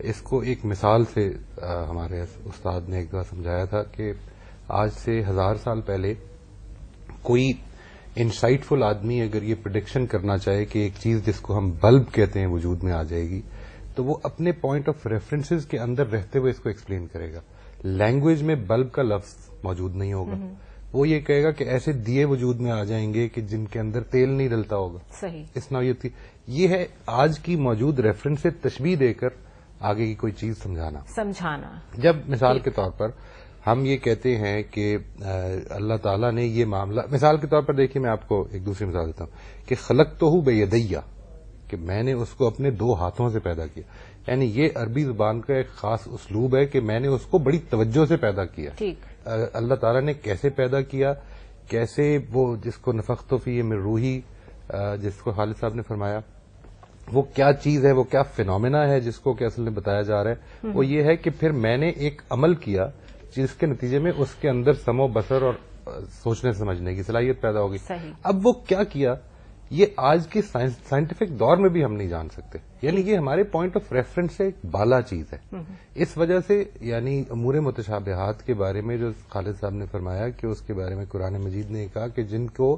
اس کو ایک مثال سے ہمارے استاد نے ایک دفعہ سمجھایا تھا کہ آج سے 1000 سال پہلے کوئی انسائٹ فل آدمی اگر یہ پریڈکشن کرنا چاہے کہ ایک چیز جس کو ہم بلب کہتے ہیں وجود میں آ جائے گی، تو وہ اپنے پوائنٹ آف ریفرنسز کے اندر رہتے ہوئے اس کو ایکسپلین کرے گا. لینگویج میں بلب کا لفظ موجود نہیں ہوگا. وہ یہ کہے گا کہ ایسے دیے وجود میں آ جائیں گے کہ جن کے اندر تیل نہیں ڈلتا ہوگا. صحیح. اس نوعیت کی یہ ہے آج کی موجود ریفرنس سے تشبیہ دے کر آگے کی کوئی چیز سمجھانا. جب مثال کے طور پر ہم یہ کہتے ہیں کہ اللہ تعالیٰ نے یہ معاملہ، مثال کے طور پر دیکھیے میں آپ کو ایک دوسری مثال دیتا ہوں کہ خلقتہ بیدیہ، کہ میں نے اس کو اپنے 2 ہاتھوں سے پیدا کیا. یعنی یہ عربی زبان کا ایک خاص اسلوب ہے کہ میں نے اس کو بڑی توجہ سے پیدا کیا. اللہ تعالیٰ نے کیسے پیدا کیا، کیسے وہ جس کو نفخت فیہ من روحی، جس کو خالد صاحب نے فرمایا، وہ کیا چیز ہے، وہ کیا فینومینا ہے جس کو کہ اصل میں بتایا جا رہا ہے. وہ یہ ہے کہ پھر میں نے ایک عمل کیا جس کے نتیجے میں اس کے اندر سمع و بصر اور سوچنے سمجھنے کی صلاحیت پیدا ہوگی. اب وہ کیا یہ آج کے سائنٹیفک دور میں بھی ہم نہیں جان سکتے. یعنی یہ ہمارے پوائنٹ آف ریفرنس سے ایک بالا چیز ہے. اس وجہ سے یعنی امور متشابہات کے بارے میں جو خالد صاحب نے فرمایا کہ اس کے بارے میں قرآن مجید نے کہا کہ جن کو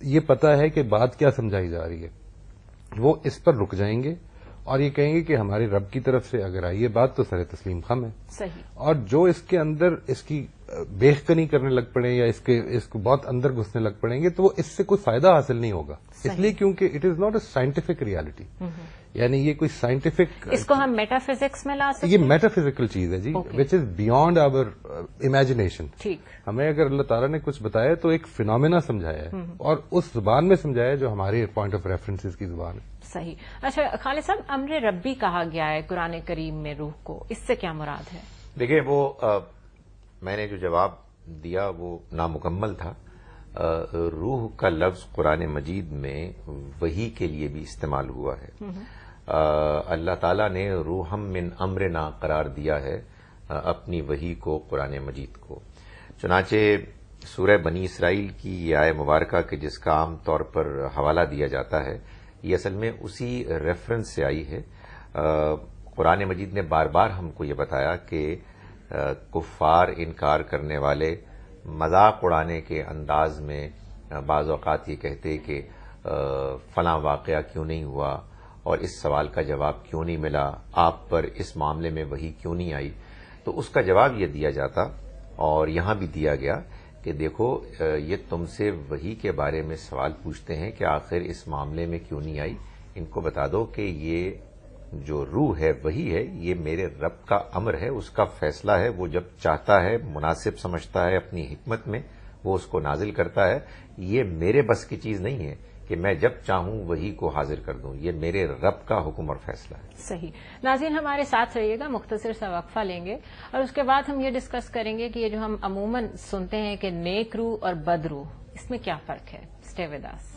یہ پتا ہے کہ بات کیا سمجھائی جا رہی ہے وہ اس پر رک جائیں گے اور یہ کہیں گے کہ ہمارے رب کی طرف سے اگر آئی ہے بات تو سر تسلیم خم ہے. صحیح. اور جو اس کے اندر اس کی بیخکنی کرنے لگ پڑے یا اس کو بہت اندر گھسنے لگ پڑیں گے تو وہ اس سے کوئی فائدہ حاصل نہیں ہوگا. اس لیے کیونکہ it is not a scientific reality. یعنی یہ کوئی سائنٹیفک، اس کو ہم میٹا فزکس میں لا سکتے ہیں. یہ میٹا فزیکل چیز ہے جی، وچ از بیونڈ آور امیجنیشن. ٹھیک. ہمیں اگر اللہ تعالیٰ نے کچھ بتایا تو ایک فینومینا سمجھایا ہے اور اس زبان میں سمجھایا ہے جو ہمارے پوائنٹ آف ریفرنس کی زبان ہے. صحیح. اچھا خالد صاحب، امر ربی کہا گیا ہے قرآن کریم میں روح کو، اس سے کیا مراد ہے؟ دیکھیں وہ میں نے جو جواب دیا وہ نامکمل تھا. روح کا لفظ قرآن مجید میں وحی کے لیے بھی استعمال ہوا ہے. اللہ تعالیٰ نے روحم من امرنا قرار دیا ہے اپنی وحی کو قرآن مجید کو. چنانچہ سورہ بنی اسرائیل کی یہ آیہ مبارکہ کہ جس کا عام طور پر حوالہ دیا جاتا ہے یہ اصل میں اسی ریفرنس سے آئی ہے. قرآن مجید نے بار بار ہم کو یہ بتایا کہ کفار انکار کرنے والے مذاق اڑانے کے انداز میں بعض اوقات یہ کہتے کہ فلاں واقعہ کیوں نہیں ہوا اور اس سوال کا جواب کیوں نہیں ملا، آپ پر اس معاملے میں وحی کیوں نہیں آئی. تو اس کا جواب یہ دیا جاتا اور یہاں بھی دیا گیا کہ دیکھو یہ تم سے وحی کے بارے میں سوال پوچھتے ہیں کہ آخر اس معاملے میں کیوں نہیں آئی. ان کو بتا دو کہ یہ جو روح ہے وحی ہے، یہ میرے رب کا امر ہے، اس کا فیصلہ ہے. وہ جب چاہتا ہے، مناسب سمجھتا ہے اپنی حکمت میں وہ اس کو نازل کرتا ہے. یہ میرے بس کی چیز نہیں ہے کہ میں جب چاہوں وحی کو حاضر کر دوں. یہ میرے رب کا حکم اور فیصلہ ہے. صحیح. ناظرین ہمارے ساتھ رہیے گا، مختصر سا وقفہ لیں گے اور اس کے بعد ہم یہ ڈسکس کریں گے کہ یہ جو ہم عموماً سنتے ہیں کہ نیک روح اور بد روح، اس میں کیا فرق ہے. Stay with us.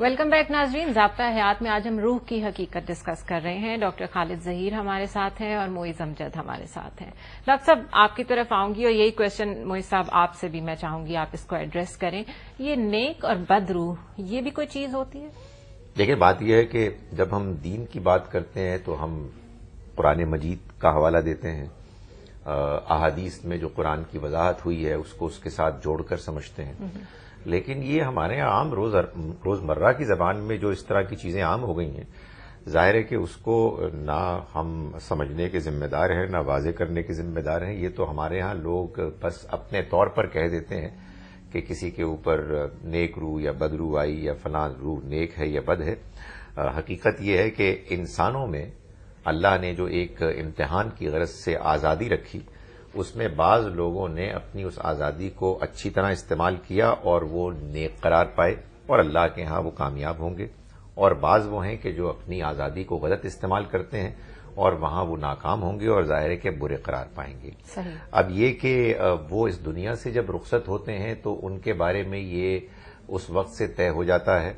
Welcome back ناظرین. ضابطہ حیات میں آج ہم روح کی حقیقت ڈسکس کر رہے ہیں. ڈاکٹر خالد ظہیر ہمارے ساتھ ہیں اور معیز امجد ہمارے ساتھ ہیں. ڈاکٹر صاحب آپ کی طرف آؤں گی اور یہی کوشچن معیز صاحب آپ سے بھی میں چاہوں گی آپ اس کو ایڈریس کریں. یہ نیک اور بد روح یہ بھی کوئی چیز ہوتی ہے؟ دیکھیں بات یہ ہے کہ جب ہم دین کی بات کرتے ہیں تو ہم قرآن مجید کا حوالہ دیتے ہیں، احادیث میں جو قرآن کی وضاحت ہوئی ہے اس کو اس کے ساتھ جوڑ کر سمجھتے ہیں. لیکن یہ ہمارے عام روزمرہ کی زبان میں جو اس طرح کی چیزیں عام ہو گئی ہیں، ظاہر ہے کہ اس کو نہ ہم سمجھنے کے ذمہ دار ہیں نہ واضح کرنے کے ذمہ دار ہیں. یہ تو ہمارے ہاں لوگ بس اپنے طور پر کہہ دیتے ہیں کہ کسی کے اوپر نیک روح یا بد روح آئی یا فلاں روح نیک ہے یا بد ہے. حقیقت یہ ہے کہ انسانوں میں اللہ نے جو ایک امتحان کی غرض سے آزادی رکھی، اس میں بعض لوگوں نے اپنی اس آزادی کو اچھی طرح استعمال کیا اور وہ نیک قرار پائے اور اللہ کے ہاں وہ کامیاب ہوں گے، اور بعض وہ ہیں کہ جو اپنی آزادی کو غلط استعمال کرتے ہیں اور وہاں وہ ناکام ہوں گے اور ظاہر ہے کہ برے قرار پائیں گے. صحیح. اب یہ کہ وہ اس دنیا سے جب رخصت ہوتے ہیں تو ان کے بارے میں یہ اس وقت سے طے ہو جاتا ہے.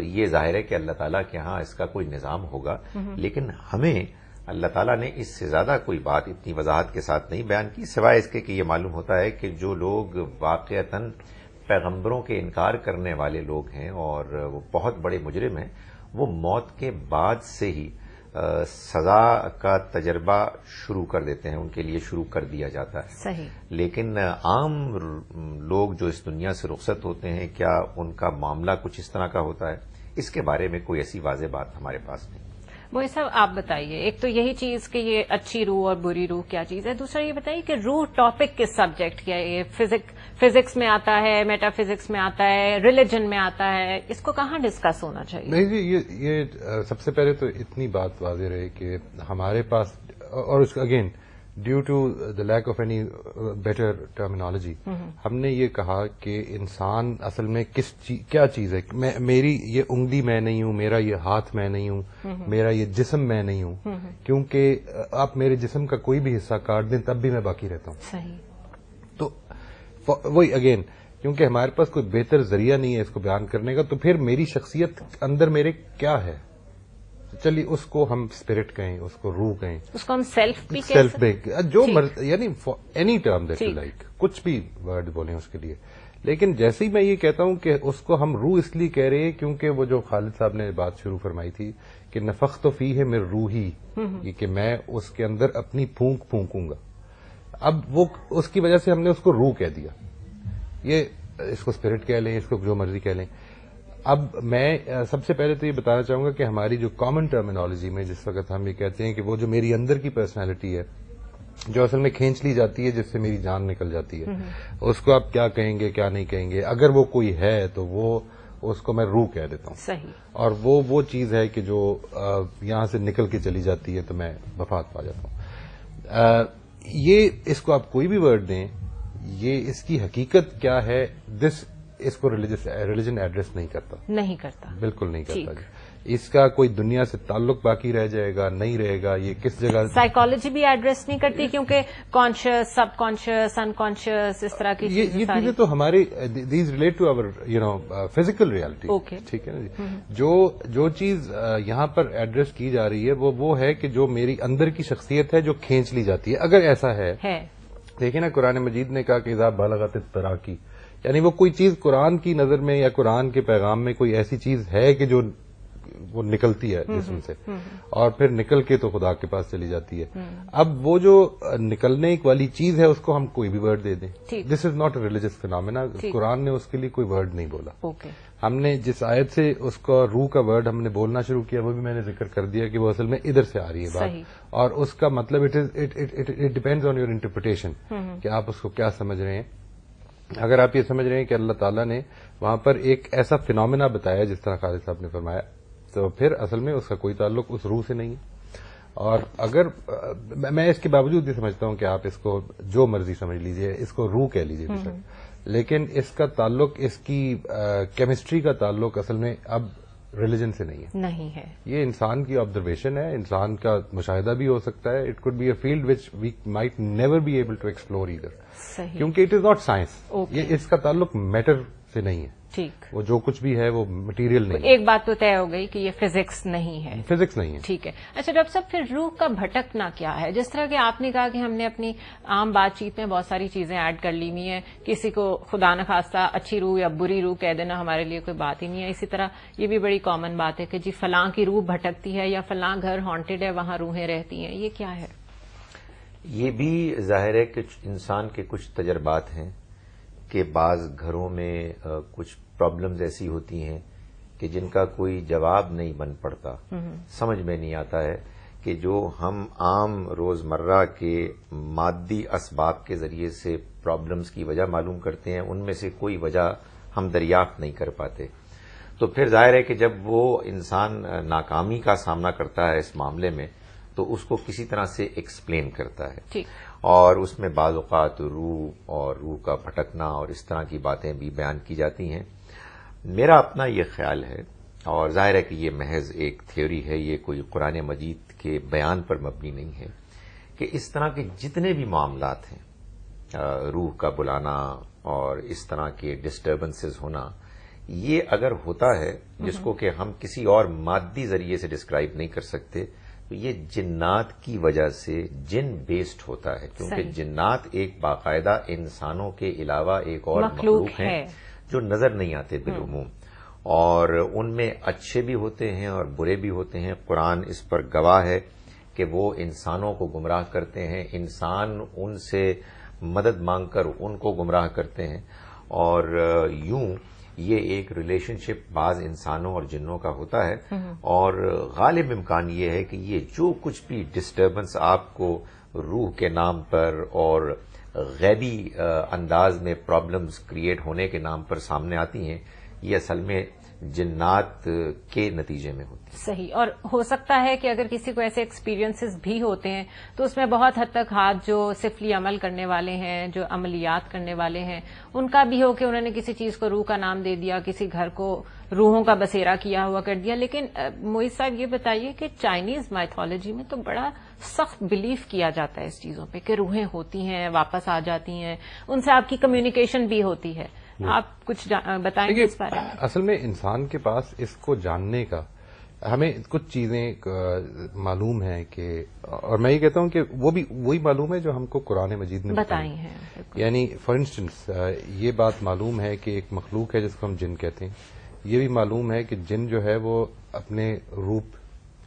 یہ ظاہر ہے کہ اللہ تعالیٰ کے ہاں اس کا کوئی نظام ہوگا، لیکن ہمیں اللہ تعالیٰ نے اس سے زیادہ کوئی بات اتنی وضاحت کے ساتھ نہیں بیان کی، سوائے اس کے کہ یہ معلوم ہوتا ہے کہ جو لوگ واقعتاً پیغمبروں کے انکار کرنے والے لوگ ہیں اور وہ بہت بڑے مجرم ہیں، وہ موت کے بعد سے ہی سزا کا تجربہ شروع کر دیتے ہیں، ان کے لیے شروع کر دیا جاتا ہے. صحیح. لیکن عام لوگ جو اس دنیا سے رخصت ہوتے ہیں، کیا ان کا معاملہ کچھ اس طرح کا ہوتا ہے؟ اس کے بارے میں کوئی ایسی واضح بات ہمارے پاس نہیں. وہ صاحب آپ بتائیے، ایک تو یہی چیز کہ یہ اچھی روح اور بری روح کیا چیز ہے، دوسرا یہ بتائیے کہ روح ٹاپک کس سبجیکٹ کیا ہے؟ یہ فزکس میں آتا ہے، میٹا فزکس میں آتا ہے، ریلیجن میں آتا ہے، اس کو کہاں ڈسکس ہونا چاہیے؟ نہیں جی، یہ سب سے پہلے تو اتنی بات واضح رہے کہ ہمارے پاس، اور again due to the lack of any better terminology, ہم نے یہ کہا کہ انسان اصل میں کیا چیز ہے. میری یہ انگلی میں نہیں ہوں، میرا یہ ہاتھ میں نہیں ہوں، میرا یہ جسم میں نہیں ہوں، کیونکہ آپ میرے جسم کا کوئی بھی حصہ کاٹ دیں تب بھی میں باقی رہتا ہوں. صحیح. تو وہی اگین، کیونکہ ہمارے پاس کوئی بہتر ذریعہ نہیں ہے اس کو بیان کرنے کا، تو پھر میری شخصیت اندر میرے کیا ہے؟ چلیے اس کو ہم اسپرٹ کہیں، اس کو روح کہیں، اس کو ہم سیلف بھی جو یعنی any term that you like, کچھ بھی ورڈ بولیں اس کے لیے. لیکن جیسے ہی میں یہ کہتا ہوں کہ اس کو ہم روح اس لیے کہہ رہے ہیں کیونکہ وہ جو خالد صاحب نے بات شروع فرمائی تھی کہ نفخت فیہ من روحی، یہ کہ میں اس کے اندر اپنی پھونک پھونکوں گا. اب وہ اس کی وجہ سے ہم نے اس کو روح کہہ دیا. یہ اس کو اسپرٹ کہہ لیں، اس کو جو مرضی کہہ لیں. اب میں سب سے پہلے تو یہ بتانا چاہوں گا کہ ہماری جو کامن ٹرمینالوجی میں جس وقت ہم یہ کہتے ہیں کہ وہ جو میری اندر کی پرسنالٹی ہے جو اصل میں کھینچ لی جاتی ہے، جس سے میری جان نکل جاتی ہے، اس کو آپ کیا کہیں گے کیا نہیں کہیں گے، اگر وہ کوئی ہے تو وہ اس کو میں روح کہہ دیتا ہوں. صحیح. اور وہ چیز ہے کہ جو یہاں سے نکل کے چلی جاتی ہے تو میں وفات پا جاتا ہوں. یہ اس کو آپ کوئی بھی ورڈ دیں، یہ اس کی حقیقت کیا ہے، اس کو ریلیجن ایڈریس نہیں کرتا. بالکل نہیں کرتا. اس کا کوئی دنیا سے تعلق باقی رہ جائے گا نہیں رہے گا. یہ کس جگہ سائیکالوجی بھی ایڈریس نہیں کرتی کیونکہ conscious, subconscious, unconscious, اس طرح کی یہ چیزیں تو ہمارے these relate to our physical reality. ٹھیک ہے نا جی. جو چیز یہاں پر ایڈریس کی جا رہی ہے وہ ہے کہ جو میری اندر کی شخصیت ہے جو کھینچ لی جاتی ہے. اگر ایسا ہے دیکھیں نا، قرآن مجید نے کہا کہ اذا بلغت التراقی، یعنی وہ کوئی چیز قرآن کی نظر میں یا قرآن کے پیغام میں کوئی ایسی چیز ہے کہ جو وہ نکلتی ہے جسم سے اور پھر نکل کے تو خدا کے پاس چلی جاتی ہے. اب وہ جو نکلنے والی چیز ہے اس کو ہم کوئی بھی ورڈ دے دیں. This is not a religious phenomena. قرآن نے اس کے لیے کوئی ورڈ نہیں بولا. ہم نے جس آیت سے اس کا روح کا ورڈ ہم نے بولنا شروع کیا وہ بھی میں نے ذکر کر دیا کہ وہ اصل میں ادھر سے آ رہی ہے بات، اور اس کا مطلب it depends on your interpretation کہ آپ اس کو کیا سمجھ رہے ہیں. اگر آپ یہ سمجھ رہے ہیں کہ اللہ تعالیٰ نے وہاں پر ایک ایسا فینومینا بتایا جس طرح خالد صاحب نے فرمایا، تو پھر اصل میں اس کا کوئی تعلق اس روح سے نہیں ہے. اور اگر میں اس کے باوجود یہ سمجھتا ہوں کہ آپ اس کو جو مرضی سمجھ لیجئے، اس کو روح کہہ لیجئے بے شک، لیکن اس کا تعلق، اس کی کیمسٹری کا تعلق اصل میں اب ریلیجن سے نہیں ہے. یہ انسان کی آبزرویشن ہے، انسان کا مشاہدہ بھی ہو سکتا ہے. It could be a field which we might never be able to explore either, کیونکہ اٹ از ناٹ سائنس. یہ اس کا تعلق میٹر سے نہیں ہے. ٹھیک. وہ جو کچھ بھی ہے وہ مٹیریل نہیں. ایک بات تو طے ہو گئی کہ یہ فزکس نہیں ہے. فزکس نہیں ہے. ٹھیک ہے. اچھا ڈاکٹر صاحب، پھر روح کا بھٹکنا کیا ہے؟ جس طرح کہ آپ نے کہا کہ ہم نے اپنی عام بات چیت میں بہت ساری چیزیں ایڈ کر لی ہوئی ہیں، کسی کو خدا نخواستہ اچھی روح یا بری روح کہہ دینا ہمارے لیے کوئی بات ہی نہیں ہے. اسی طرح یہ بھی بڑی کامن بات ہے کہ جی فلاں کی روح بھٹکتی ہے یا فلاں گھر ہانٹڈ ہے، وہاں روحیں رہتی ہیں. یہ کیا ہے؟ یہ بھی ظاہر ہے کہ انسان کے کچھ تجربات ہیں کہ بعض گھروں میں کچھ پرابلمز ایسی ہوتی ہیں کہ جن کا کوئی جواب نہیں بن پڑتا، سمجھ میں نہیں آتا ہے کہ جو ہم عام روزمرہ کے مادی اسباب کے ذریعے سے پرابلمز کی وجہ معلوم کرتے ہیں، ان میں سے کوئی وجہ ہم دریافت نہیں کر پاتے. تو پھر ظاہر ہے کہ جب وہ انسان ناکامی کا سامنا کرتا ہے اس معاملے میں تو اس کو کسی طرح سے ایکسپلین کرتا ہے، اور اس میں بعض اوقات روح اور روح کا بھٹکنا اور اس طرح کی باتیں بھی بیان کی جاتی ہیں. میرا اپنا یہ خیال ہے، اور ظاہر ہے کہ یہ محض ایک تھیوری ہے، یہ کوئی قرآن مجید کے بیان پر مبنی نہیں ہے، کہ اس طرح کے جتنے بھی معاملات ہیں، روح کا بلانا اور اس طرح کے ڈسٹربنسز ہونا، یہ اگر ہوتا ہے جس کو کہ ہم کسی اور مادی ذریعے سے ڈسکرائب نہیں کر سکتے، تو یہ جنات کی وجہ سے جن بیسڈ ہوتا ہے، کیونکہ جنات ایک باقاعدہ انسانوں کے علاوہ ایک اور مخلوق ہیں جو نظر نہیں آتے بالعموم، اور ان میں اچھے بھی ہوتے ہیں اور برے بھی ہوتے ہیں. قرآن اس پر گواہ ہے کہ وہ انسانوں کو گمراہ کرتے ہیں، انسان ان سے مدد مانگ کر ان کو گمراہ کرتے ہیں، اور یوں یہ ایک ریلیشن شپ بعض انسانوں اور جنوں کا ہوتا ہے. اور غالب امکان یہ ہے کہ یہ جو کچھ بھی ڈسٹربنس آپ کو روح کے نام پر اور غیبی انداز میں پرابلمز کریٹ ہونے کے نام پر سامنے آتی ہیں، یہ اصل میں جنات کے نتیجے میں ہوتی ہے. صحیح. اور ہو سکتا ہے کہ اگر کسی کو ایسے ایکسپیرینسز بھی ہوتے ہیں تو اس میں بہت حد تک ہاتھ جو سفلی عمل کرنے والے ہیں، جو عملیات کرنے والے ہیں، ان کا بھی ہو کہ انہوں نے کسی چیز کو روح کا نام دے دیا، کسی گھر کو روحوں کا بسیرا کیا ہوا کر دیا. لیکن معیز صاحب یہ بتائیے کہ چائنیز مائتھولوجی میں تو بڑا سخت بلیف کیا جاتا ہے اس چیزوں پہ کہ روحیں ہوتی ہیں، واپس آ جاتی ہیں، ان سے آپ کی کمیونیکیشن بھی ہوتی ہے. آپ کچھ بتائیں گے اس بارے میں؟ اصل میں انسان کے پاس اس کو جاننے کا، ہمیں کچھ چیزیں معلوم ہیں کہ، اور میں یہ کہتا ہوں کہ وہ بھی وہی معلوم ہے جو ہم کو قرآن مجید نے بتائی ہیں. یعنی فار انسٹنس یہ بات معلوم ہے کہ ایک مخلوق ہے جس کو ہم جن کہتے ہیں. یہ بھی معلوم ہے کہ جن جو ہے وہ اپنے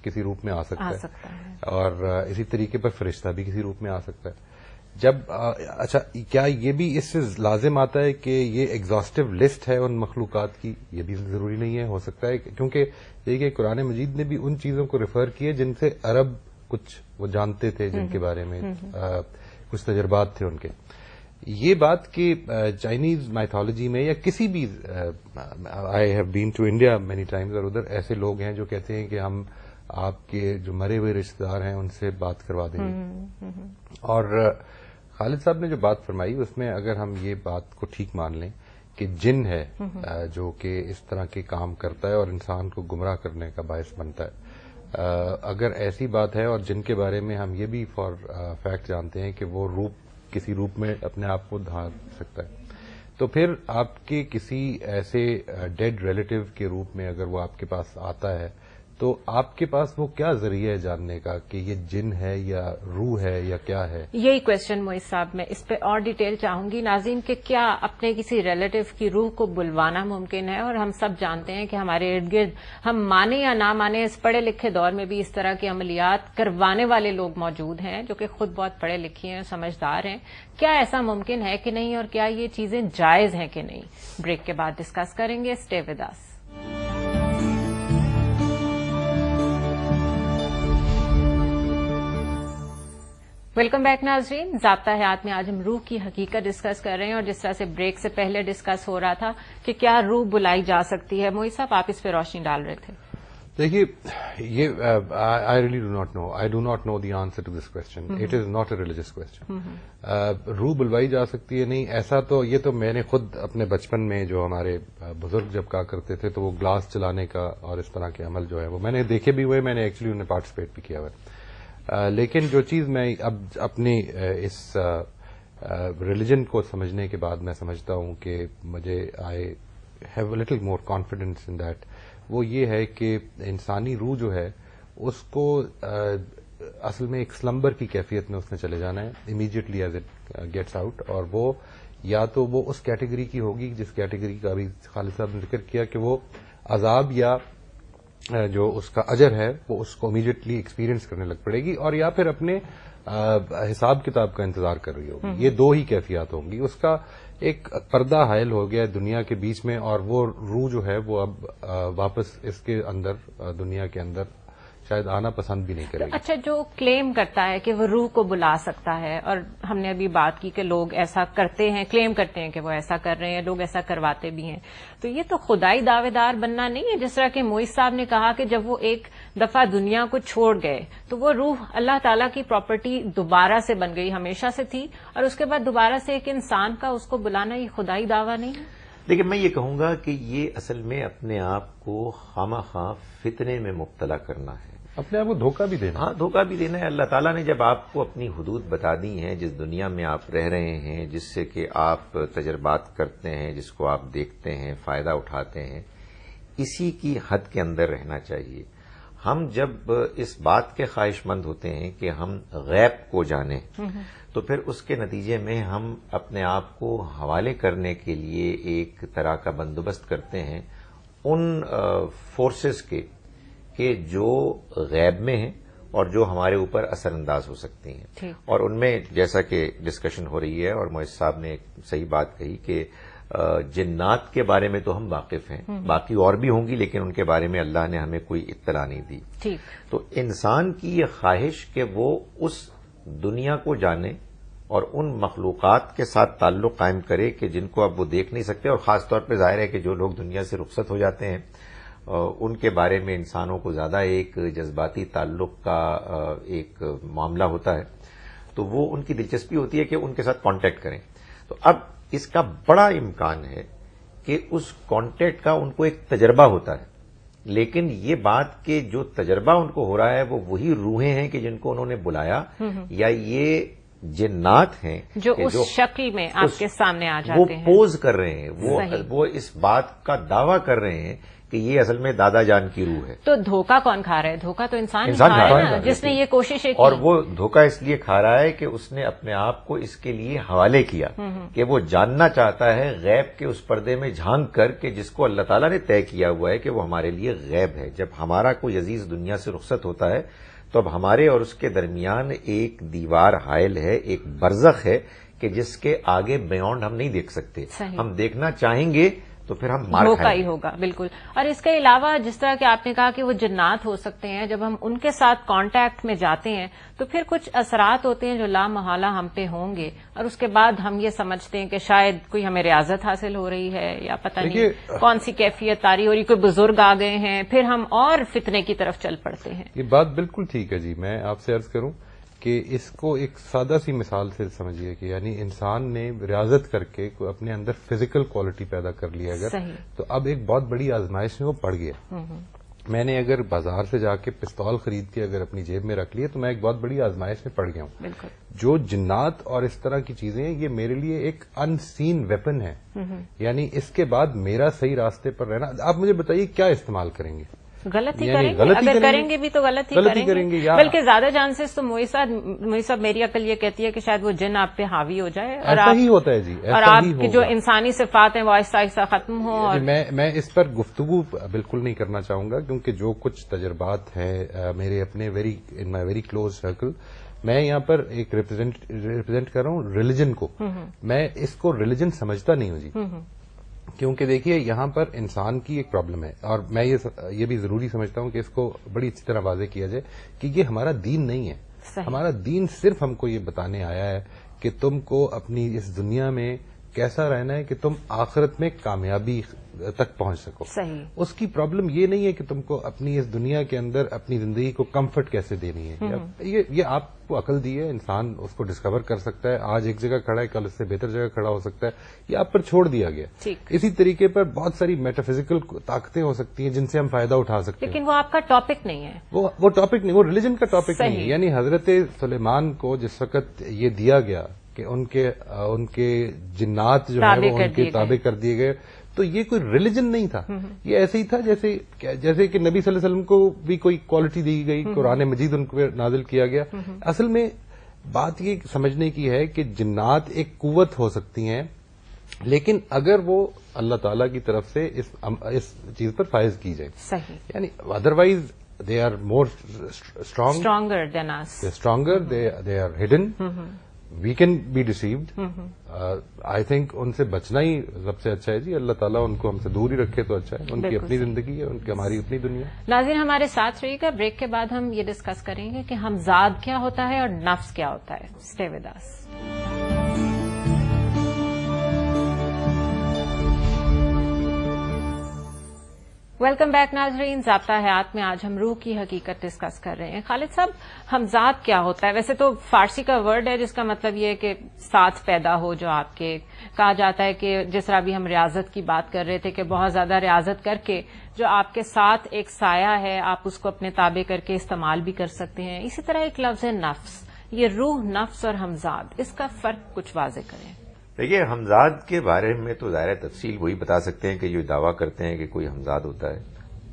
کسی روپ میں آ سکتا ہے، اور اسی طریقے پر فرشتہ بھی کسی روپ میں آ سکتا ہے. جب اچھا، کیا یہ بھی اس سے لازم آتا ہے کہ یہ ایگزاسٹو لسٹ ہے ان مخلوقات کی؟ یہ بھی ضروری نہیں ہے. ہو سکتا ہے کیونکہ دیکھیے قرآن مجید نے بھی ان چیزوں کو ریفر کیے جن سے عرب کچھ وہ جانتے تھے، جن کے بارے میں کچھ تجربات تھے ان کے. یہ بات کہ چائنیز مائتھولوجی میں یا کسی بھی، I have been to India many times, اور ادھر ایسے لوگ ہیں جو کہتے ہیں کہ ہم آپ کے جو مرے ہوئے رشتے دار ہیں ان سے بات کروا دیں گے. اور خالد صاحب نے جو بات فرمائی اس میں اگر ہم یہ بات کو ٹھیک مان لیں کہ جن ہے جو کہ اس طرح کے کام کرتا ہے اور انسان کو گمراہ کرنے کا باعث بنتا ہے، اگر ایسی بات ہے، اور جن کے بارے میں ہم یہ بھی فار فیکٹ جانتے ہیں کہ وہ کسی روپ میں اپنے آپ کو دھار سکتا ہے، تو پھر آپ کے کسی ایسے ڈیڈ ریلیٹو کے روپ میں اگر وہ آپ کے پاس آتا ہے تو آپ کے پاس وہ کیا ذریعہ ہے جاننے کا کہ یہ جن ہے یا روح ہے یا کیا ہے؟ یہی کوشچن معیز صاحب میں اس پہ اور ڈیٹیل چاہوں گی ناظرین کہ کیا اپنے کسی ریلیٹو کی روح کو بلوانا ممکن ہے؟ اور ہم سب جانتے ہیں کہ ہمارے ارد گرد، ہم مانے یا نہ مانے، اس پڑھے لکھے دور میں بھی اس طرح کے عملیات کروانے والے لوگ موجود ہیں جو کہ خود بہت پڑھے لکھے ہیں، سمجھدار ہیں. کیا ایسا ممکن ہے کہ نہیں، اور کیا یہ چیزیں جائز ہیں کہ نہیں؟ بریک کے بعد ڈسکس کریں گے. Stay with us. Welcome back ناظرین. ضابطہ حیات میں آج ہم روح کی حقیقت ڈسکس کر رہے ہیں، اور جس طرح سے بریک سے پہلے ڈسکس ہو رہا تھا کہ کیا روح بلائی جا سکتی ہے، معیز صاحب آپ اس پہ روشنی ڈال رہے تھے. دیکھیے، یہ I really do not know the answer to this question. It is not a religious question. روح بلوائی جا سکتی ہے نہیں، ایسا تو یہ تو میں نے خود اپنے بچپن میں جو ہمارے بزرگ جب کہا کرتے تھے تو وہ گلاس چلانے کا اور اس طرح کے عمل جو ہے وہ میں نے دیکھے بھی ہوئے، میں نے ایکچولی انہیں پارٹیسپیٹ بھی کیا ہوا ہے. لیکن جو چیز میں اب اپنی اس ریلیجن کو سمجھنے کے بعد میں سمجھتا ہوں کہ مجھے I have a little more confidence in that, وہ یہ ہے کہ انسانی روح جو ہے اس کو اصل میں ایک سلمبر کی کیفیت میں اس نے چلے جانا ہے immediately as it gets out. اور وہ یا تو وہ اس کیٹیگری کی ہوگی جس کیٹیگری کا ابھی خالد صاحب نے ذکر کیا کہ وہ عذاب یا جو اس کا اجر ہے وہ اس کو امیڈیٹلی ایکسپیرینس کرنے لگ پڑے گی، اور یا پھر اپنے حساب کتاب کا انتظار کر رہی ہوگی. یہ دو ہی کیفیات ہوں گی. اس کا ایک پردہ حائل ہو گیا ہے دنیا کے بیچ میں، اور وہ روح جو ہے وہ اب واپس اس کے اندر دنیا کے اندر شاید آنا پسند بھی نہیں کرے گی. اچھا، جو کلیم کرتا ہے کہ وہ روح کو بلا سکتا ہے، اور ہم نے ابھی بات کی کہ لوگ ایسا کرتے ہیں، کلیم کرتے ہیں کہ وہ ایسا کر رہے ہیں، لوگ ایسا کرواتے بھی ہیں، تو یہ تو خدائی دعوے دار بننا نہیں ہے؟ جس طرح کہ معیز صاحب نے کہا کہ جب وہ ایک دفعہ دنیا کو چھوڑ گئے تو وہ روح اللہ تعالیٰ کی پراپرٹی دوبارہ سے بن گئی، ہمیشہ سے تھی، اور اس کے بعد دوبارہ سے ایک انسان کا اس کو بلانا یہ خدائی دعویٰ نہیں ہے؟ لیکن میں یہ کہوں گا کہ یہ اصل میں اپنے آپ کو خواہ فتنے میں مبتلا کرنا ہے، اپنے آپ کو دھوکہ بھی دینا. ہاں، دھوکہ بھی دینا ہے. اللہ تعالیٰ نے جب آپ کو اپنی حدود بتا دی ہیں، جس دنیا میں آپ رہ رہے ہیں، جس سے کہ آپ تجربات کرتے ہیں، جس کو آپ دیکھتے ہیں، فائدہ اٹھاتے ہیں، اسی کی حد کے اندر رہنا چاہیے. ہم جب اس بات کے خواہش مند ہوتے ہیں کہ ہم غیب کو جانیں تو پھر اس کے نتیجے میں ہم اپنے آپ کو حوالے کرنے کے لیے ایک طرح کا بندوبست کرتے ہیں ان فورسز کے کہ جو غیب میں ہیں اور جو ہمارے اوپر اثر انداز ہو سکتی ہیں. اور ان میں جیسا کہ ڈسکشن ہو رہی ہے اور معز صاحب نے ایک صحیح بات کہی کہ جنات کے بارے میں تو ہم واقف ہیں, باقی اور بھی ہوں گی لیکن ان کے بارے میں اللہ نے ہمیں کوئی اطلاع نہیں دی. تو انسان کی یہ خواہش کہ وہ اس دنیا کو جانے اور ان مخلوقات کے ساتھ تعلق قائم کرے کہ جن کو اب وہ دیکھ نہیں سکتے, اور خاص طور پہ ظاہر ہے کہ جو لوگ دنیا سے رخصت ہو جاتے ہیں ان کے بارے میں انسانوں کو زیادہ ایک جذباتی تعلق کا ایک معاملہ ہوتا ہے, تو وہ ان کی دلچسپی ہوتی ہے کہ ان کے ساتھ کانٹیکٹ کریں. تو اب اس کا بڑا امکان ہے کہ اس کانٹیکٹ کا ان کو ایک تجربہ ہوتا ہے, لیکن یہ بات کہ جو تجربہ ان کو ہو رہا ہے وہ وہی روحیں ہیں کہ جن کو انہوں نے بلایا, یا یہ جنات ہیں جو اس شکل میں آپ کے سامنے آ جاتے ہیں, وہ پوز کر رہے ہیں, وہ اس بات کا دعویٰ کر رہے ہیں کہ یہ اصل میں دادا جان کی روح ہے. تو دھوکہ کون کھا رہا ہے؟ دھوکہ تو انسان کھا رہا ہے نا, جس نے یہ کوشش کی. اور وہ دھوکہ اس لیے کھا رہا ہے کہ اس نے اپنے آپ کو اس کے لیے حوالے کیا کہ وہ جاننا چاہتا ہے غیب کے اس پردے میں جھانک کر کہ جس کو اللہ تعالیٰ نے طے کیا ہوا ہے کہ وہ ہمارے لیے غیب ہے. جب ہمارا کوئی عزیز دنیا سے رخصت ہوتا ہے تو اب ہمارے اور اس کے درمیان ایک دیوار حائل ہے, ایک برزخ ہے کہ جس کے آگے بیونڈ ہم نہیں دیکھ سکتے. ہم دیکھنا چاہیں گے تو پھر ہم مار دھوکہ ہی ہوگا. بالکل. اور اس کے علاوہ جس طرح کہ آپ نے کہا کہ وہ جنات ہو سکتے ہیں, جب ہم ان کے ساتھ کانٹیکٹ میں جاتے ہیں تو پھر کچھ اثرات ہوتے ہیں جو لامحالہ ہم پہ ہوں گے, اور اس کے بعد ہم یہ سمجھتے ہیں کہ شاید کوئی ہمیں ریاضت حاصل ہو رہی ہے یا پتہ نہیں کون سی کیفیت طاری ہو رہی, کوئی بزرگ آ گئے ہیں, پھر ہم اور فتنے کی طرف چل پڑتے ہیں. یہ بات بالکل ٹھیک ہے جی. میں آپ سے عرض کروں کہ اس کو ایک سادہ سی مثال سے سمجھیے کہ یعنی انسان نے ریاضت کر کے اپنے اندر فزیکل کوالٹی پیدا کر لی اگر, تو اب ایک بہت بڑی آزمائش میں وہ پڑ گیا. میں نے اگر بازار سے جا کے پستول خرید کے اگر اپنی جیب میں رکھ لیے تو میں ایک بہت بڑی آزمائش میں پڑ گیا ہوں. جو جنات اور اس طرح کی چیزیں یہ میرے لیے ایک ان سین ویپن ہے. یعنی اس کے بعد میرا صحیح راستے پر رہنا, آپ مجھے بتائیے کیا استعمال کریں گے؟ غلط ہی کریں گے, اگر کریں گے بھی تو غلط ہی کریں گے. بلکہ زیادہ چانسز تو موئی صاحب میری عقل یہ کہتی ہے کہ شاید وہ جن آپ پہ حاوی ہو جائے اور ایسا ہی ہوتا ہے جی, اور آپ کی جو انسانی صفات ہیں وہ آہستہ آہستہ ختم ہو. اور میں اس پر گفتگو بالکل نہیں کرنا چاہوں گا کیونکہ جو کچھ تجربات ہیں میرے اپنے ان مائی ویری کلوز سرکل, میں یہاں پر ایک ریپرزینٹ کر رہا ہوں ریلیجن کو. میں اس کو ریلیجن سمجھتا نہیں ہوں جی, کیونکہ دیکھیے یہاں پر انسان کی ایک پرابلم ہے, اور میں یہ بھی ضروری سمجھتا ہوں کہ اس کو بڑی اچھی طرح واضح کیا جائے کہ یہ ہمارا دین نہیں ہے. ہمارا دین صرف ہم کو یہ بتانے آیا ہے کہ تم کو اپنی اس دنیا میں کیسا رہنا ہے کہ تم آخرت میں کامیابی تک پہنچ سکو. اس کی پرابلم یہ نہیں ہے کہ تم کو اپنی اس دنیا کے اندر اپنی زندگی کو کمفرٹ کیسے دینی ہے. یہ آپ کو عقل دی ہے, انسان اس کو ڈسکور کر سکتا ہے. آج ایک جگہ کھڑا ہے, کل اس سے بہتر جگہ کھڑا ہو سکتا ہے. یہ آپ پر چھوڑ دیا گیا. اسی طریقے پر بہت ساری میٹافزیکل طاقتیں ہو سکتی ہیں جن سے ہم فائدہ اٹھا سکتے ہیں, لیکن وہ آپ کا ٹاپک نہیں ہے. وہ ٹاپک نہیں, وہ ریلیجن کا ٹاپک نہیں ہے. یعنی حضرت سلیمان کو جس وقت یہ دیا گیا کہ ان کے جنات جو ہیں وہ ان کے تابع کر دیے گئے, تو یہ کوئی ریلیجن نہیں تھا. یہ ایسے ہی تھا جیسے کہ نبی صلی اللہ علیہ وسلم کو بھی کوئی کوالٹی دی گئی, قرآن مجید ان کو نازل کیا گیا. اصل میں بات یہ سمجھنے کی ہے کہ جنات ایک قوت ہو سکتی ہیں, لیکن اگر وہ اللہ تعالی کی طرف سے اس چیز پر فائز کی جائے. یعنی otherwise they are more stronger than us. They're stronger, they are hidden. We can be deceived. I think ان سے بچنا ہی سب سے اچھا ہے جی. اللہ تعالیٰ ان کو ہم سے دور ہی رکھے تو اچھا ہے. ان کی اپنی زندگی ہے, ان کی ہماری اپنی دنیا. ناظرین ہمارے ساتھ رہیے گا. بریک کے بعد ہم یہ ڈسکس کریں گے کہ ہمزاد کیا ہوتا ہے اور نفس کیا ہوتا ہے. Stay with us. Welcome back ناظرین. ضابطہ حیات میں آج ہم روح کی حقیقت ڈسکس کر رہے ہیں. خالد صاحب, ہمزاد کیا ہوتا ہے؟ ویسے تو فارسی کا ورڈ ہے جس کا مطلب یہ ہے کہ ساتھ پیدا ہو. جو آپ کے کہا جاتا ہے کہ جس طرح بھی ہم ریاضت کی بات کر رہے تھے کہ بہت زیادہ ریاضت کر کے جو آپ کے ساتھ ایک سایہ ہے آپ اس کو اپنے تابع کر کے استعمال بھی کر سکتے ہیں. اسی طرح ایک لفظ ہے نفس. یہ روح, نفس اور ہمزاد, اس کا فرق کچھ واضح کریں. دیکھیے, ہمزاد کے بارے میں تو ظاہر تفصیل وہی بتا سکتے ہیں کہ جو دعویٰ کرتے ہیں کہ کوئی ہمزاد ہوتا ہے.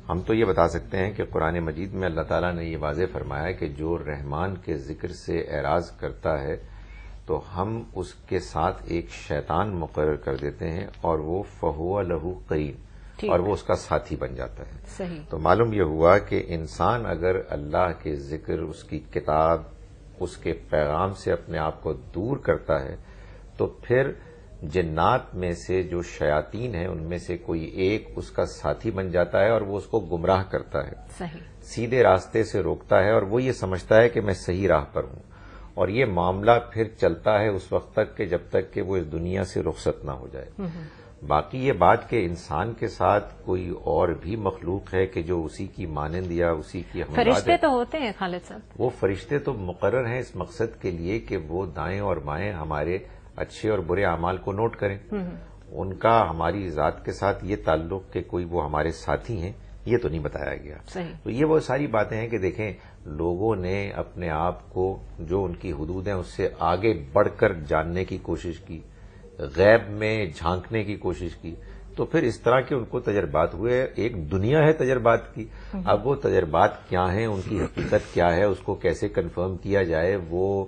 ہم تو یہ بتا سکتے ہیں کہ قرآن مجید میں اللہ تعالیٰ نے یہ واضح فرمایا کہ جو رحمان کے ذکر سے اعراض کرتا ہے تو ہم اس کے ساتھ ایک شیطان مقرر کر دیتے ہیں اور وہ فہو لہو قرین، اور وہ اس کا ساتھی بن جاتا ہے. صحیح. تو معلوم یہ ہوا کہ انسان اگر اللہ کے ذکر، اس کی کتاب، اس کے پیغام سے اپنے آپ کو دور کرتا ہے تو پھر جنات میں سے جو شیاطین ہیں ان میں سے کوئی ایک اس کا ساتھی بن جاتا ہے اور وہ اس کو گمراہ کرتا ہے. صحیح. سیدھے راستے سے روکتا ہے اور وہ یہ سمجھتا ہے کہ میں صحیح راہ پر ہوں. اور یہ معاملہ پھر چلتا ہے اس وقت تک کہ جب تک کہ وہ اس دنیا سے رخصت نہ ہو جائے. باقی یہ بات کہ انسان کے ساتھ کوئی اور بھی مخلوق ہے کہ جو اسی کی مانند یا اسی کی ہمراہ ہے. فرشتے تو ہوتے ہیں خالد صاحب. وہ فرشتے تو مقرر ہیں اس مقصد کے لیے کہ وہ دائیں اور بائیں ہمارے اچھے اور برے اعمال کو نوٹ کریں. ان کا ہماری ذات کے ساتھ یہ تعلق کہ کوئی وہ ہمارے ساتھی ہیں یہ تو نہیں بتایا گیا. تو یہ وہ ساری باتیں ہیں کہ دیکھیں لوگوں نے اپنے آپ کو جو ان کی حدود ہیں اس سے آگے بڑھ کر جاننے کی کوشش کی، غیب میں جھانکنے کی کوشش کی، تو پھر اس طرح کے ان کو تجربات ہوئے. ایک دنیا ہے تجربات کی. اب وہ تجربات کیا ہیں، ان کی حقیقت کیا ہے، اس کو کیسے کنفرم کیا جائے، وہ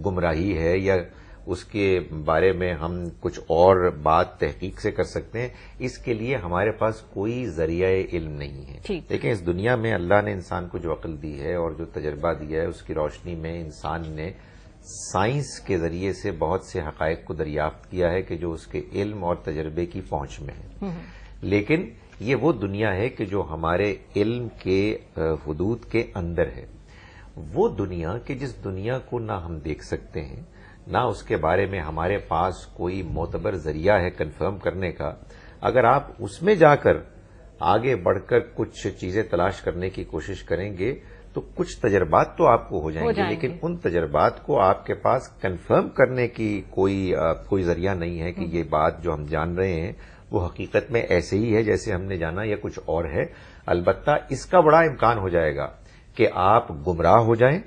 گمراہی ہے یا اس کے بارے میں ہم کچھ اور بات تحقیق سے کر سکتے ہیں، اس کے لیے ہمارے پاس کوئی ذریعہ علم نہیں ہے. لیکن اس دنیا میں اللہ نے انسان کو جو عقل دی ہے اور جو تجربہ دیا ہے اس کی روشنی میں انسان نے سائنس کے ذریعے سے بہت سے حقائق کو دریافت کیا ہے کہ جو اس کے علم اور تجربے کی پہنچ میں ہے. لیکن یہ وہ دنیا ہے کہ جو ہمارے علم کے حدود کے اندر ہے. وہ دنیا کہ جس دنیا کو نہ ہم دیکھ سکتے ہیں، نہ اس کے بارے میں ہمارے پاس کوئی معتبر ذریعہ ہے کنفرم کرنے کا. اگر آپ اس میں جا کر آگے بڑھ کر کچھ چیزیں تلاش کرنے کی کوشش کریں گے تو کچھ تجربات تو آپ کو ہو جائیں گے، لیکن ان تجربات کو آپ کے پاس کنفرم کرنے کی کوئی ذریعہ نہیں ہے کہ یہ بات جو ہم جان رہے ہیں وہ حقیقت میں ایسے ہی ہے جیسے ہم نے جانا یا کچھ اور ہے. البتہ اس کا بڑا امکان ہو جائے گا کہ آپ گمراہ ہو جائیں،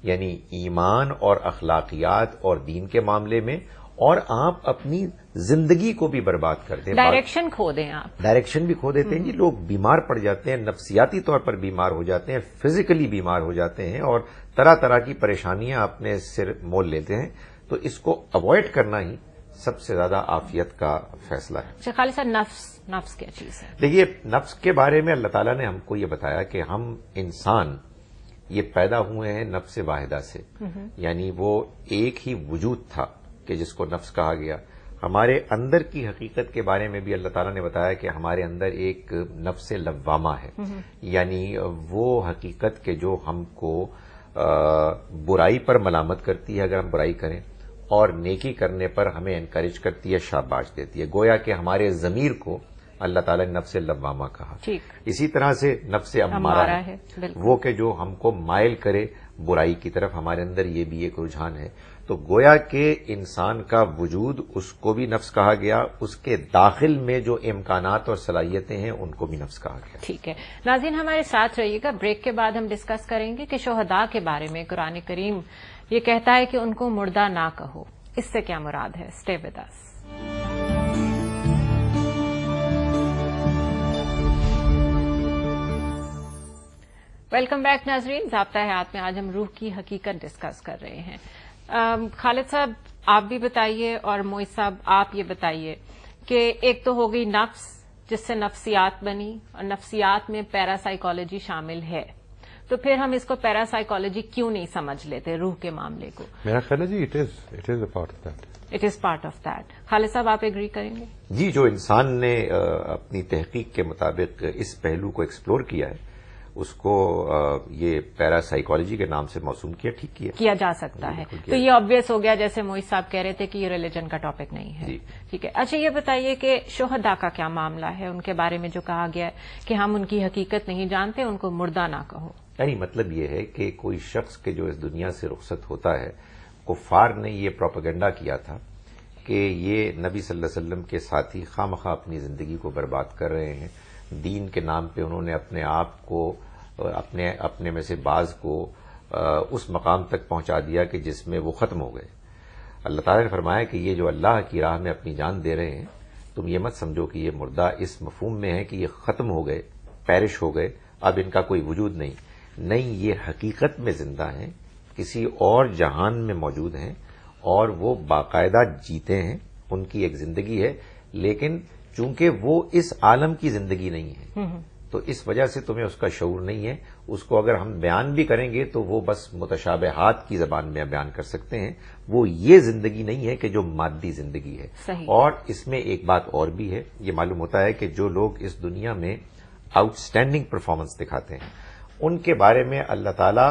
یعنی ایمان اور اخلاقیات اور دین کے معاملے میں، اور آپ اپنی زندگی کو بھی برباد کر دیں، ڈائریکشن کھو دیں. آپ ڈائریکشن بھی کھو دیتے ہیں. لوگ بیمار پڑ جاتے ہیں، نفسیاتی طور پر بیمار ہو جاتے ہیں، فزیکلی بیمار ہو جاتے ہیں اور طرح طرح کی پریشانیاں اپنے سر مول لیتے ہیں. تو اس کو اوائڈ کرنا ہی سب سے زیادہ عافیت کا فیصلہ ہے. خالد صاحب نفس کیا چیز ہے؟ دیکھیے نفس کے بارے میں اللہ تعالیٰ نے ہم کو یہ بتایا کہ ہم انسان یہ پیدا ہوئے ہیں نفس واحدہ سے، یعنی وہ ایک ہی وجود تھا کہ جس کو نفس کہا گیا. ہمارے اندر کی حقیقت کے بارے میں بھی اللہ تعالیٰ نے بتایا کہ ہمارے اندر ایک نفس لوامہ ہے، یعنی وہ حقیقت کہ جو ہم کو برائی پر ملامت کرتی ہے اگر ہم برائی کریں، اور نیکی کرنے پر ہمیں انکریج کرتی ہے، شاباش دیتی ہے. گویا کہ ہمارے ضمیر کو اللہ تعالیٰ نے نفس لوامہ کہا. اسی طرح سے نفس امارہ ہے، وہ کہ جو ہم کو مائل کرے برائی کی طرف. ہمارے اندر یہ بھی ایک رجحان ہے. تو گویا کہ انسان کا وجود اس کو بھی نفس کہا گیا، اس کے داخل میں جو امکانات اور صلاحیتیں ہیں ان کو بھی نفس کہا گیا. ٹھیک ہے ناظرین، ہمارے ساتھ رہیے گا. بریک کے بعد ہم ڈسکس کریں گے کہ شہداء کے بارے میں قرآن کریم یہ کہتا ہے کہ ان کو مردہ نہ کہو. اس سے کیا مراد ہے؟ Stay with us. Welcome back ناظرین. ضابطہ حیات میں آج ہم روح کی حقیقت ڈسکس کر رہے ہیں. خالد صاحب آپ بھی بتائیے اور موئز صاحب آپ یہ بتائیے کہ ایک تو ہو گئی نفس جس سے نفسیات بنی، اور نفسیات میں پیرا سائیکالوجی شامل ہے. تو پھر ہم اس کو پیرا سائیکالوجی کیوں نہیں سمجھ لیتے روح کے معاملے کو؟ میرا خیال ہے جی it is a part of that. It is part of that. Khalid صاحب آپ ایگری کریں گے؟ جی، جو انسان نے اپنی تحقیق کے مطابق اس پہلو کو ایکسپلور کیا ہے اس کو یہ پیرا سائیکالوجی کے نام سے موسوم ٹھیک کیا جا سکتا ہے. تو یہ آبویس ہو گیا، جیسے موئز صاحب کہہ رہے تھے کہ یہ ریلیجن کا ٹاپک نہیں ہے. ٹھیک ہے. اچھا یہ بتائیے کہ شہداء کا کیا معاملہ ہے؟ ان کے بارے میں جو کہا گیا ہے کہ ہم ان کی حقیقت نہیں جانتے، ان کو مردہ نہ کہو. یعنی مطلب یہ ہے کہ کوئی شخص کے جو اس دنیا سے رخصت ہوتا ہے، کفار نے یہ پروپیگنڈا کیا تھا کہ یہ نبی صلی اللہ علیہ وسلم کے ساتھی خواہ مخواہ اپنی زندگی کو برباد کر رہے ہیں. دین کے نام پہ انہوں نے اپنے آپ کو اپنے میں سے بعض کو اس مقام تک پہنچا دیا کہ جس میں وہ ختم ہو گئے. اللہ تعالیٰ نے فرمایا کہ یہ جو اللہ کی راہ میں اپنی جان دے رہے ہیں تم یہ مت سمجھو کہ یہ مردہ اس مفہوم میں ہے کہ یہ ختم ہو گئے، پیرش ہو گئے، اب ان کا کوئی وجود نہیں. نہیں، یہ حقیقت میں زندہ ہیں، کسی اور جہان میں موجود ہیں اور وہ باقاعدہ جیتے ہیں، ان کی ایک زندگی ہے، لیکن چونکہ وہ اس عالم کی زندگی نہیں ہے تو اس وجہ سے تمہیں اس کا شعور نہیں ہے. اس کو اگر ہم بیان بھی کریں گے تو وہ بس متشابہات کی زبان میں بیان کر سکتے ہیں. وہ یہ زندگی نہیں ہے کہ جو مادی زندگی ہے. صحیح. اور اس میں ایک بات اور بھی ہے، یہ معلوم ہوتا ہے کہ جو لوگ اس دنیا میں آؤٹ اسٹینڈنگ پرفارمنس دکھاتے ہیں ان کے بارے میں اللہ تعالی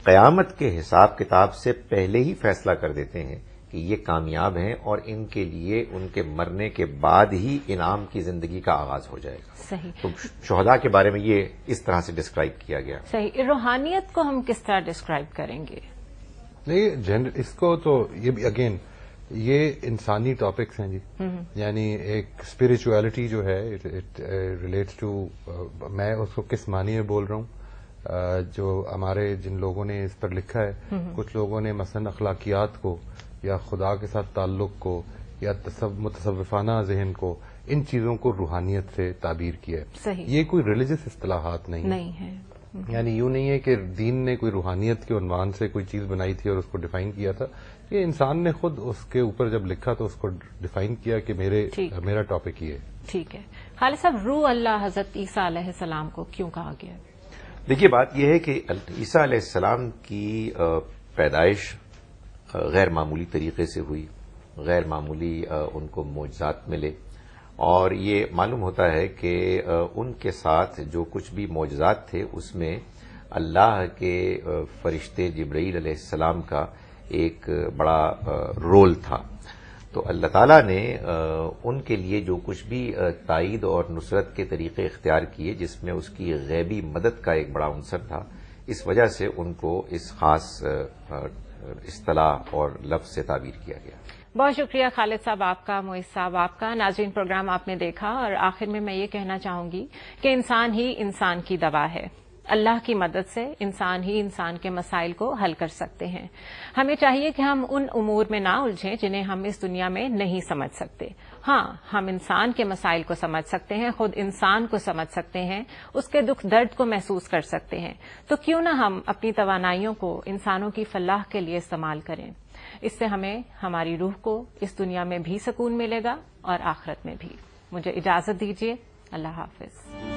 قیامت کے حساب کتاب سے پہلے ہی فیصلہ کر دیتے ہیں کہ یہ کامیاب ہیں اور ان کے لیے ان کے مرنے کے بعد ہی انعام کی زندگی کا آغاز ہو جائے گا. صحیح. تو شہداء کے بارے میں یہ اس طرح سے ڈسکرائب کیا گیا. صحیح. روحانیت کو ہم کس طرح ڈسکرائب کریں گے؟ نہیں، اس کو تو یہ اگین یہ انسانی ٹاپکس ہیں جی. یعنی ایک اسپرچویلٹی جو ہے اٹ ریلیٹس ٹو، میں اس کو کس معنی میں بول رہا ہوں، جو ہمارے جن لوگوں نے اس پر لکھا ہے، کچھ لوگوں نے مثلا اخلاقیات کو یا خدا کے ساتھ تعلق کو یا متصوفانہ ذہن کو، ان چیزوں کو روحانیت سے تعبیر کیا ہے. صحیح. یہ کوئی ریلیجس اصطلاحات نہیں ہے. یعنی یوں نہیں ہے کہ دین نے کوئی روحانیت کے عنوان سے کوئی چیز بنائی تھی اور اس کو ڈیفائن کیا تھا. یہ انسان نے خود اس کے اوپر جب لکھا تو اس کو ڈیفائن کیا کہ میرا ٹاپک یہ ہے. ٹھیک ہے. خالد صاحب، روح اللہ حضرت عیسیٰ علیہ السلام کو کیوں کہا گیا؟ دیکھیے، بات یہ ہے کہ عیسیٰ علیہ السلام کی پیدائش غیر معمولی طریقے سے ہوئی، غیر معمولی ان کو معجزات ملے، اور یہ معلوم ہوتا ہے کہ ان کے ساتھ جو کچھ بھی معجزات تھے اس میں اللہ کے فرشتے جبرائیل علیہ السلام کا ایک بڑا رول تھا. تو اللہ تعالیٰ نے ان کے لیے جو کچھ بھی تائید اور نصرت کے طریقے اختیار کیے، جس میں اس کی غیبی مدد کا ایک بڑا عنصر تھا، اس وجہ سے ان کو اس خاص اصطلاح اور لفظ سے تعبیر کیا گیا. بہت شکریہ خالد صاحب آپ کا، معیز صاحب آپ کا. ناظرین، پروگرام آپ نے دیکھا اور آخر میں یہ کہنا چاہوں گی کہ انسان ہی انسان کی دوا ہے. اللہ کی مدد سے انسان ہی انسان کے مسائل کو حل کر سکتے ہیں. ہمیں چاہیے کہ ہم ان امور میں نہ الجھیں جنہیں ہم اس دنیا میں نہیں سمجھ سکتے. ہاں، ہم انسان کے مسائل کو سمجھ سکتے ہیں، خود انسان کو سمجھ سکتے ہیں، اس کے دکھ درد کو محسوس کر سکتے ہیں. تو کیوں نہ ہم اپنی توانائیوں کو انسانوں کی فلاح کے لیے استعمال کریں. اس سے ہمیں ہماری روح کو اس دنیا میں بھی سکون ملے گا اور آخرت میں بھی. مجھے اجازت دیجیے. اللہ حافظ.